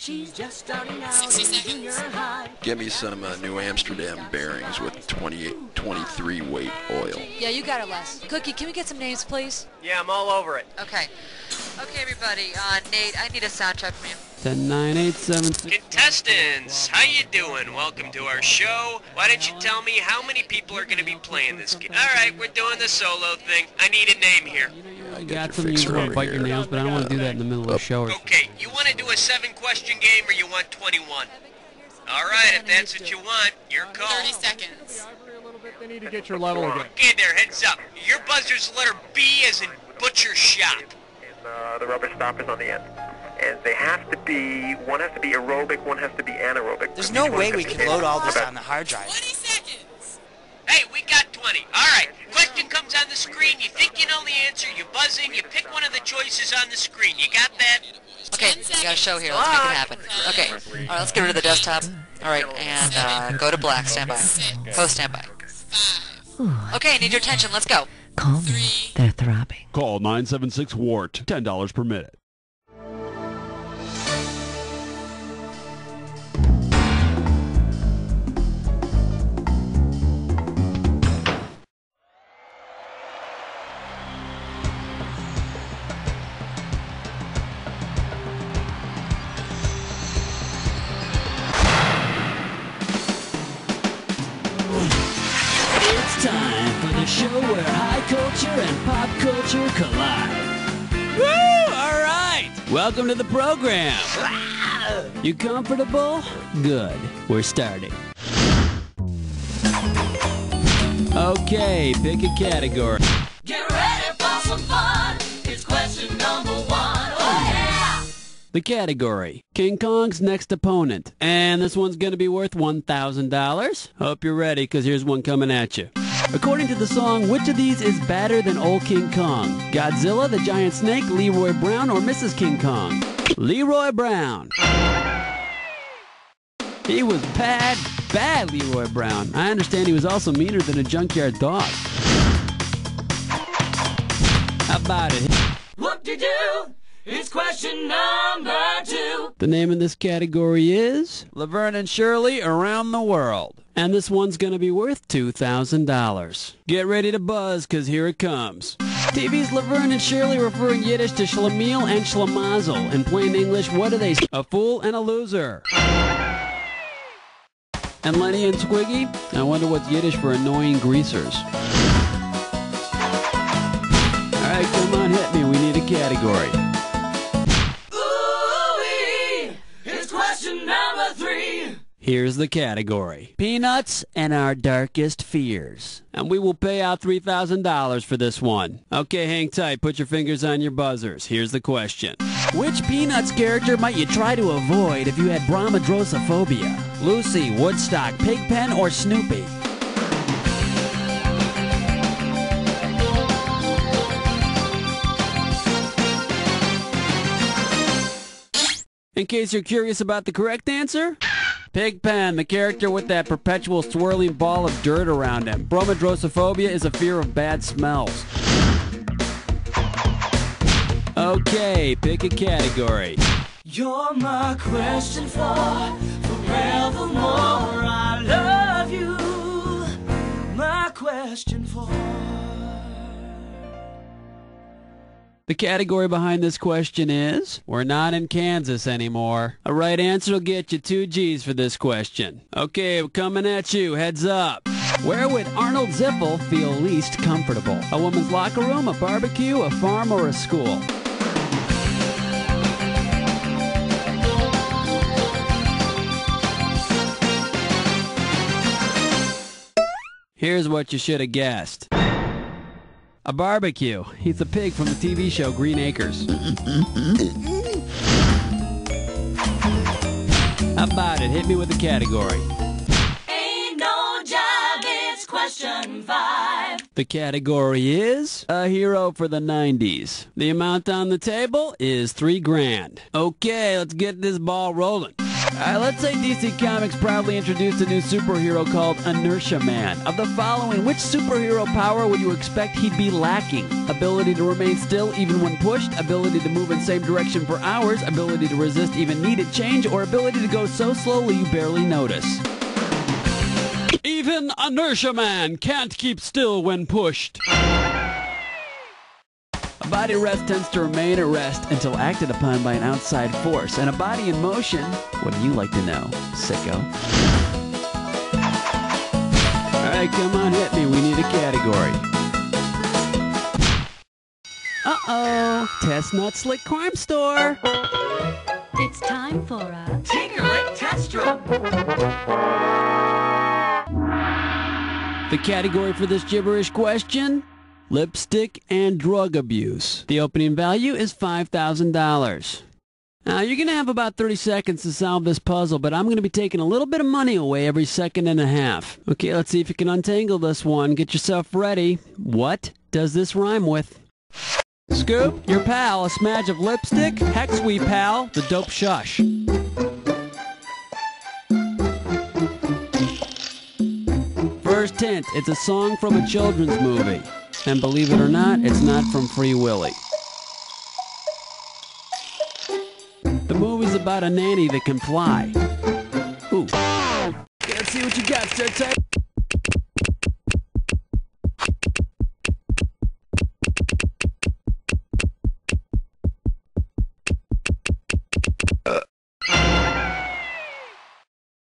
She's just starting out 60 in seconds. junior high. Get me some New Amsterdam bearings with 23 weight oil. Yeah, you got it, Les. Cookie, can we get some names, please? Yeah, I'm all over it. Okay. Okay, everybody. Nate, I need a sound check from you. 10, 9, 8, 7, 6. Contestants, how you doing? Welcome to our show. Why don't you tell me how many people are going to be playing this game? All right, we're doing the solo thing. I need a name here. I got some you want to bite your nails, but I don't want to do that in the middle of the show. Okay, you want to do a 7-question game or you want 21? All right, if that's what you want, your call. 30 seconds. They need to get your level again. Okay, there, heads up. Your buzzer's letter B as in butcher shop. And the rubber stop is on the end. And they have to be, one has to be aerobic, one has to be anaerobic. There's no way we can load all this on the hard drive. 20 seconds. Hey, we got 20. All right, question comes on the screen. You think you know the answer, you buzz in, you pick one of the choices on the screen. You got that? Okay, we got a show here. Let's make it happen. Okay. All right, let's get rid of the desktop. All right, and go to black. Stand by. Post stand by. 5. Okay, I need your attention. Let's go. Call me. They're throbbing. Call 976-WART. $10 per minute. It's time for the show where high culture and pop culture collide. Woo! All right. Welcome to the program. You comfortable? Good. We're starting. Okay, pick a category. Get ready for some fun. It's question number 1. Oh, yeah. The category, King Kong's next opponent. And this one's going to be worth $1,000. Hope you're ready, because here's one coming at you. According to the song, which of these is badder than old King Kong? Godzilla, the giant snake, Leroy Brown, or Mrs. King Kong? Leroy Brown. He was bad Leroy Brown. I understand he was also meaner than a junkyard dog. How about it? Whoop-de-doo. It's question number 2. The name of this category is Laverne and Shirley Around the World. And this one's going to be worth $2,000. Get ready to buzz, because here it comes. TV's Laverne and Shirley referring Yiddish to schlemiel and schlemazel. In plain English, what are they? A fool and a loser. And Lenny and Squiggy? I wonder what's Yiddish for annoying greasers. All right, come on, hit me. We need a category. Ooh-wee. It's question number 3. Here's the category. Peanuts and Our Darkest Fears. And we will pay out $3,000 for this one. Okay, hang tight. Put your fingers on your buzzers. Here's the question. Which Peanuts character might you try to avoid if you had bromidrosophobia? Lucy, Woodstock, Pigpen, or Snoopy? In case you're curious about the correct answer, Pigpen, the character with that perpetual swirling ball of dirt around him. Bromidrosophobia is a fear of bad smells. Okay, pick a category. You're my question for forevermore. I love you. My question for. The category behind this question is, we're not in Kansas anymore. A right answer will get you 2 G's for this question. Okay, we're coming at you. Heads up. Where would Arnold Zippel feel least comfortable? A woman's locker room, a barbecue, a farm, or a school? Here's what you should have guessed. A barbecue. He's the pig from the TV show Green Acres. How about it? Hit me with a category. Ain't no job, it's question 5. The category is a hero for the 90s. The amount on the table is $3,000. Okay, let's get this ball rolling. Let's say DC Comics proudly introduced a new superhero called Inertia Man. Of the following, which superhero power would you expect he'd be lacking? Ability to remain still even when pushed, ability to move in same direction for hours, ability to resist even needed change, or ability to go so slowly you barely notice. Even Inertia Man can't keep still when pushed. A body at rest tends to remain at rest until acted upon by an outside force. And a body in motion, what do you like to know, sicko? Alright, come on, hit me. We need a category. Uh-oh. Test Slick Crime Store. It's time for a Tinker Test Room. The category for this gibberish question? Lipstick and drug abuse. The opening value is $5,000. Now, you're going to have about 30 seconds to solve this puzzle, but I'm going to be taking a little bit of money away every second and a half. Okay, let's see if you can untangle this one. Get yourself ready. What does this rhyme with? Scoop, your pal, a smudge of lipstick. Hex, we pal, the dope shush. First hint, it's a song from a children's movie. And believe it or not, it's not from Free Willy. The movie's about a nanny that can fly. Ooh. Let's see what you got, Sir Type.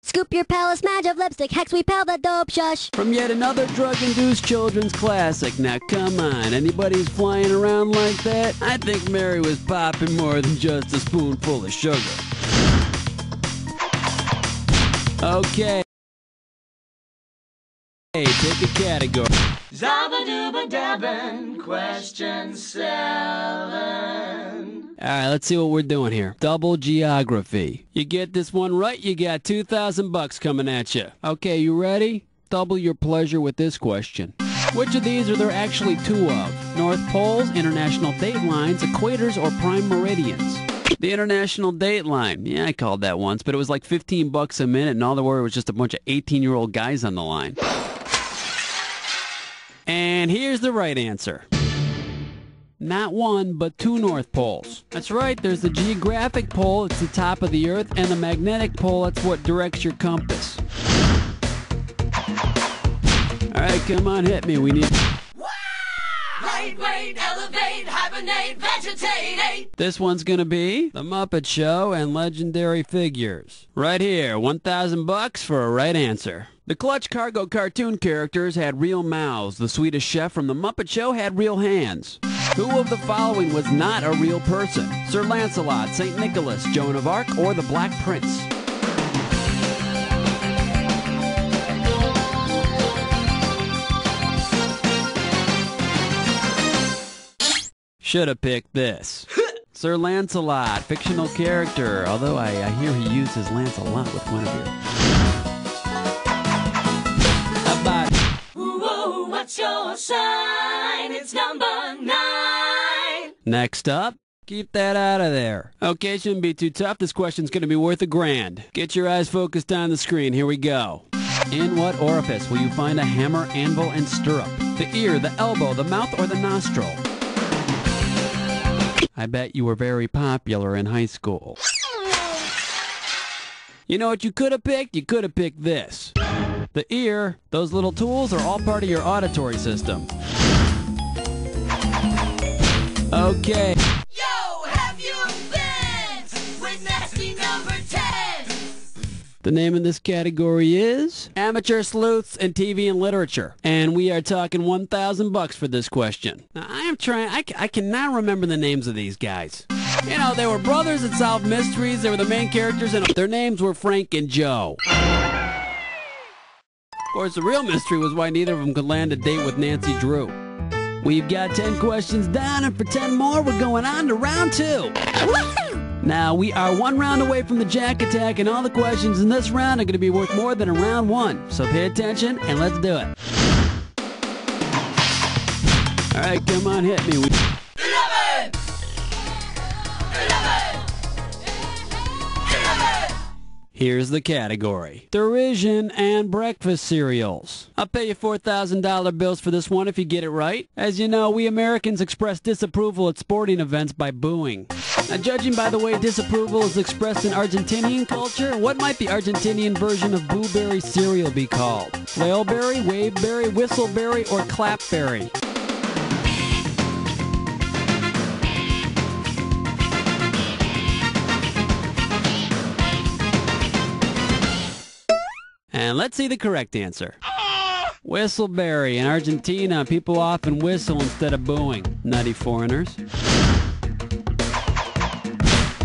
Scoop your pal a smudge of lipstick, hex we pal the dope shush. From yet another drug-induced children's classic. Now come on, anybody who's flying around like that? I think Mary was popping more than just a spoonful of sugar. Okay. Hey, pick a category. Zabba-dooba-dabbin', question 7. Alright, let's see what we're doing here. Double geography. You get this one right, you got $2,000 coming at you. Okay, you ready? Double your pleasure with this question. Which of these are there actually two of? North Poles, international date lines, equators, or prime meridians? The international date line. Yeah, I called that once, but it was like $15 a minute, and all there were was just a bunch of 18-year-old guys on the line. And here's the right answer. Not one, but two North Poles. That's right, there's the geographic pole, it's the top of the Earth, and the magnetic pole, that's what directs your compass. Alright, come on, hit me, we need... Light, weight, elevate, hibernate, vegetate. This one's gonna be The Muppet Show and Legendary Figures. Right here, $1,000 for a right answer. The Clutch Cargo cartoon characters had real mouths. The Swedish chef from The Muppet Show had real hands. Who of the following was not a real person? Sir Lancelot, St. Nicholas, Joan of Arc, or the Black Prince? Should have picked this. Sir Lancelot, fictional character, although I hear he used his lance a lot with Guinevere. How about... Ooh, what's your sign? It's number 9. Next up, keep that out of there. Okay, shouldn't be too tough. This question's going to be worth $1,000. Get your eyes focused on the screen. Here we go. In what orifice will you find a hammer, anvil, and stirrup? The ear, the elbow, the mouth, or the nostril? I bet you were very popular in high school. You know what you could have picked? You could have picked this. The ear, those little tools are all part of your auditory system. Okay. Yo, have you been with nasty number 10? The name of this category is Amateur Sleuths in TV and Literature. And we are talking $1,000 for this question. Now, I cannot remember the names of these guys. You know, they were brothers that solved mysteries. They were the main characters, and their names were Frank and Joe. Of course, the real mystery was why neither of them could land a date with Nancy Drew. We've got 10 questions down, and for 10 more, we're going on to round 2. Now, we are 1 round away from the Jack Attack, and all the questions in this round are going to be worth more than a round 1. So pay attention, and let's do it. All right, come on, hit me. 11! 11! 11! Here's the category. Derision and breakfast cereals. I'll pay you $4,000 bills for this one if you get it right. As you know, we Americans express disapproval at sporting events by booing. Now, judging by the way disapproval is expressed in Argentinian culture, what might the Argentinian version of blueberry cereal be called? Flailberry, waveberry, whistleberry, or clapberry? And let's see the correct answer. Whistleberry. In Argentina, people often whistle instead of booing. Nutty foreigners.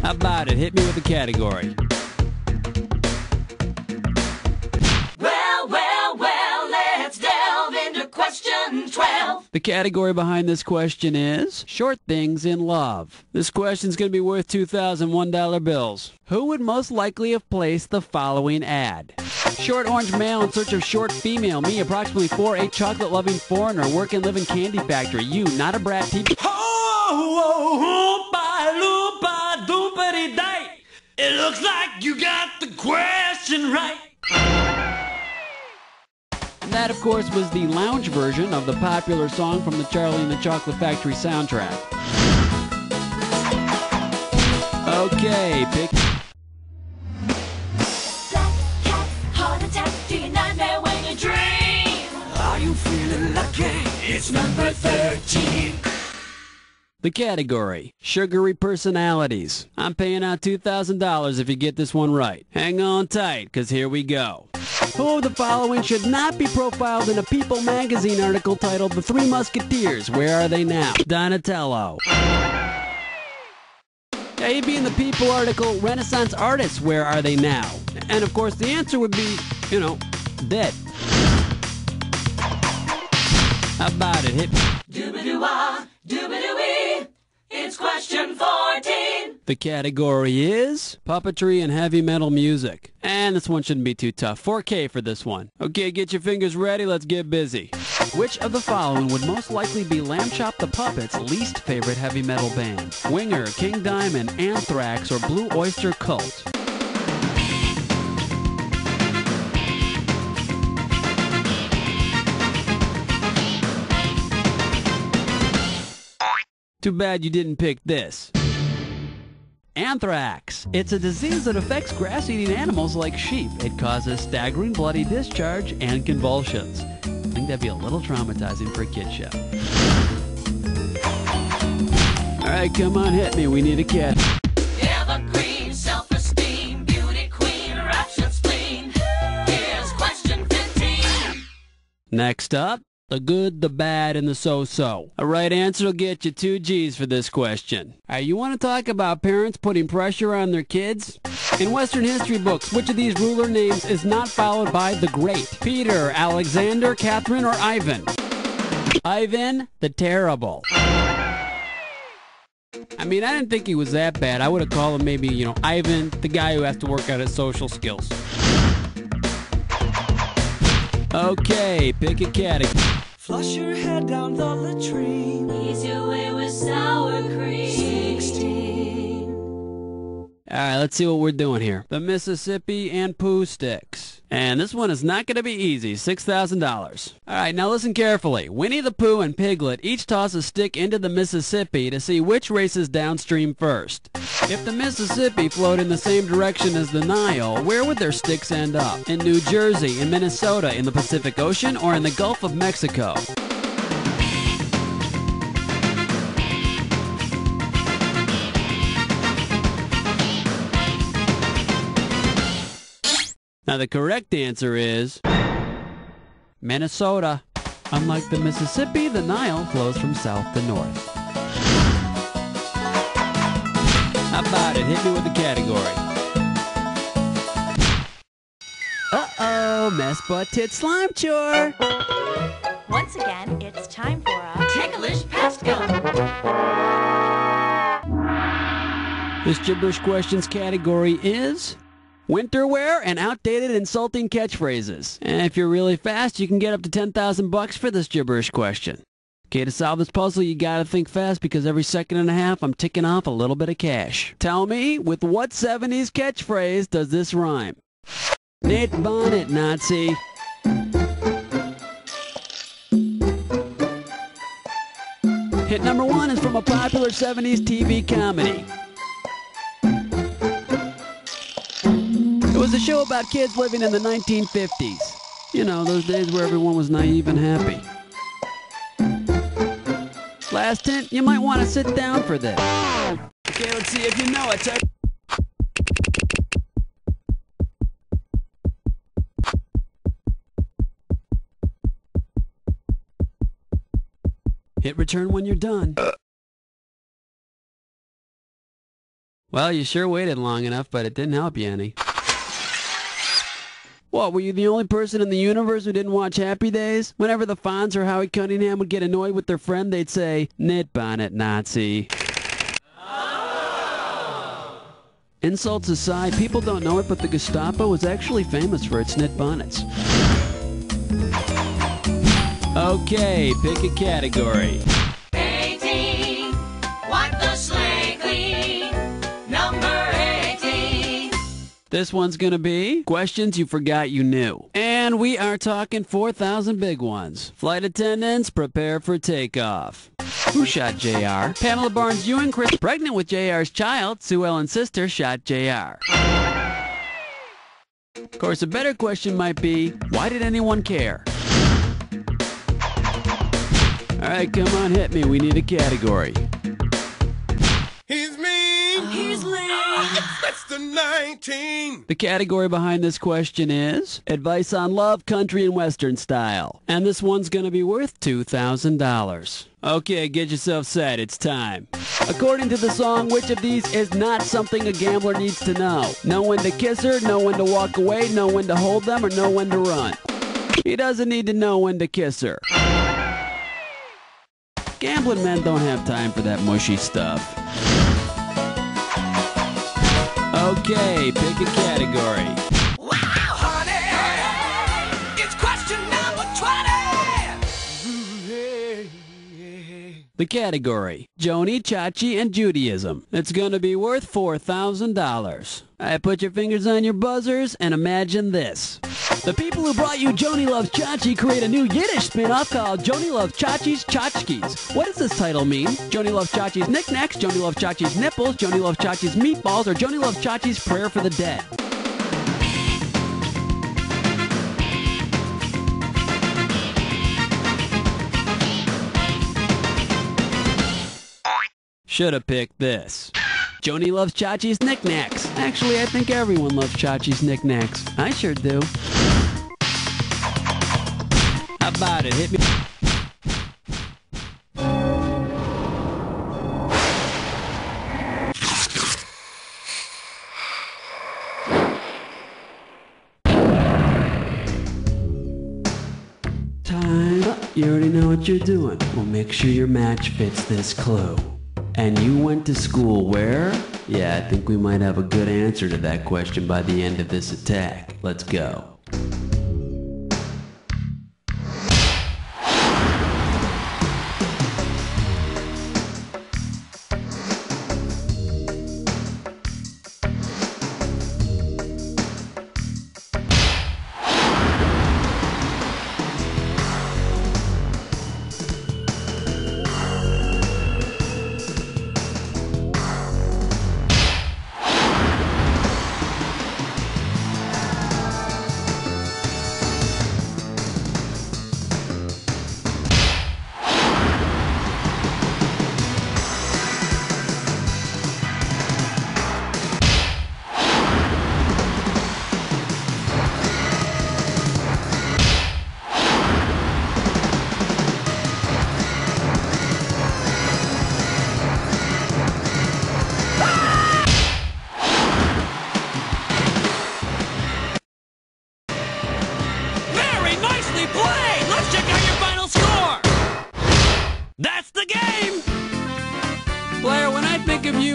How about it? Hit me with the category. Well, let's delve into question 12. The category behind this question is short things in love. This question's going to be worth $2,001 bills. Who would most likely have placed the following ad? Short orange male in search of short female. Me, approximately 4'8", chocolate-loving foreigner, work and live in candy factory. You, not a brat TV. It looks like you got the question right. And that, of course, was the lounge version of the popular song from the Charlie and the Chocolate Factory soundtrack. Okay, pick... Heart attack, do you nightmare when you dream? Are you feeling lucky? It's number 13. The category, sugary personalities. I'm paying out $2,000 if you get this one right. Hang on tight, because here we go. Who of the following should not be profiled in a People magazine article titled The Three Musketeers? Where are they now? Donatello. Yeah, he'd be in the People article, Renaissance Artists, where are they now? And of course the answer would be, dead. How about it? Hit me. Doobadoo-wah, doobadoo-wee. It's question 14. The category is puppetry and heavy metal music. And this one shouldn't be too tough. 4K for this one. Okay, get your fingers ready. Let's get busy. Which of the following would most likely be Lamb Chop the Puppet's least favorite heavy metal band? Winger, King Diamond, Anthrax, or Blue Oyster Cult? Too bad you didn't pick this. Anthrax. It's a disease that affects grass-eating animals like sheep. It causes staggering bloody discharge and convulsions. I think that'd be a little traumatizing for a kid show. All right, come on, hit me. We need a cat. Evergreen, self-esteem, beauty queen, rapture spleen. Here's question 15. Next up, the good, the bad, and the so-so. A right answer will get you 2 G's for this question. You want to talk about parents putting pressure on their kids? In Western history books, which of these ruler names is not followed by the Great? Peter, Alexander, Catherine, or Ivan? Ivan the Terrible. I mean, I didn't think he was that bad. I would have called him maybe, Ivan, the guy who has to work on his social skills. Okay, pick a category. Flush your head down the latrine. Ease your way with sour cream. 16. All right, let's see what we're doing here. The Mississippi and Pooh Sticks. And this one is not going to be easy. $6,000. All right, now listen carefully. Winnie the Pooh and Piglet each toss a stick into the Mississippi to see which races downstream first. If the Mississippi flowed in the same direction as the Nile, where would their sticks end up? In New Jersey, in Minnesota, in the Pacific Ocean, or in the Gulf of Mexico? Now the correct answer is Minnesota. Unlike the Mississippi, the Nile flows from south to north. How about it? Hit me with the category. Uh-oh, mess butt tit slime chore. Once again, it's time for a Ticklish pest gun. This Gibberish Questions category is winter wear and outdated insulting catchphrases. And if you're really fast, you can get up to $10,000 for this Gibberish question. Okay, to solve this puzzle, you gotta think fast because every second and a half, I'm ticking off a little bit of cash. Tell me, with what 70s catchphrase does this rhyme? Knit bonnet, Nazi. Hit number 1 is from a popular 70s TV comedy. It was a show about kids living in the 1950s. You know, those days where everyone was naive and happy. Last hint, you might want to sit down for this. Okay, let's see if you know it. Hit return when you're done. Well, you sure waited long enough, but it didn't help you any. What, were you the only person in the universe who didn't watch Happy Days? Whenever the Fonz or Howie Cunningham would get annoyed with their friend, they'd say, "Knit bonnet, Nazi." Insults aside, people don't know it, but the Gestapo was actually famous for its knit bonnets. Okay, pick a category. 18, wipe the slate clean. Number 18. This one's gonna be questions you forgot you knew. And we are talking 4,000 big ones. Flight attendants, prepare for takeoff. Who shot JR? Pamela Barnes Ewing, Chris, pregnant with JR's child, Sue Ellen's sister, shot JR. Of course, a better question might be, why did anyone care? All right, come on, hit me. We need a category. He's mean. He's lame. That's the 19. The category behind this question is advice on love, country, and western style. And this one's going to be worth $2,000. Okay, get yourself set. It's time. According to the song, which of these is not something a gambler needs to know? Know when to kiss her, know when to walk away, know when to hold them, or know when to run? He doesn't need to know when to kiss her. Gambling men don't have time for that mushy stuff. Okay, pick a category. Wow, honey. It's question number 20. The category, Joni, Chachi, and Judaism. It's gonna be worth $4,000. All right, put your fingers on your buzzers and imagine this. The people who brought you Joni Loves Chachi create a new Yiddish spin-off called Joni Loves Chachi's Tchotchkes. What does this title mean? Joni Loves Chachi's Knickknacks, Joni Loves Chachi's Nipples, Joni Loves Chachi's Meatballs, or Joni Loves Chachi's Prayer for the Dead? Should've picked this. Joni Loves Chachi's Knickknacks. Actually, I think everyone loves Chachi's Knickknacks. I sure do. How about it? Hit me. Time up. You already know what you're doing. Well, make sure your match fits this clue. And you went to school where? Yeah, I think we might have a good answer to that question by the end of this attack. Let's go.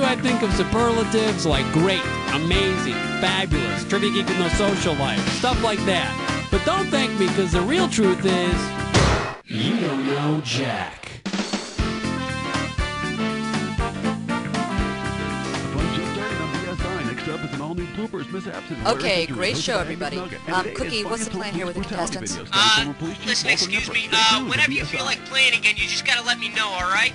I think of superlatives like great, amazing, fabulous, trivia geek with no social life, stuff like that. But don't thank me, because the real truth is, you don't know jack. The fun just started on BSI. Next up is an all new bloopers, mishaps, and Okay, hilarious great interviews show, hosted by everybody. Angus Nugget. And today Cookie, is what's the Funny plan here with the Police contestants? Brutality videos, starring former police chief Listen, Walter excuse Knipper. me, Stay tuned to whenever you BSI. feel like playing again, you just gotta let me know, alright?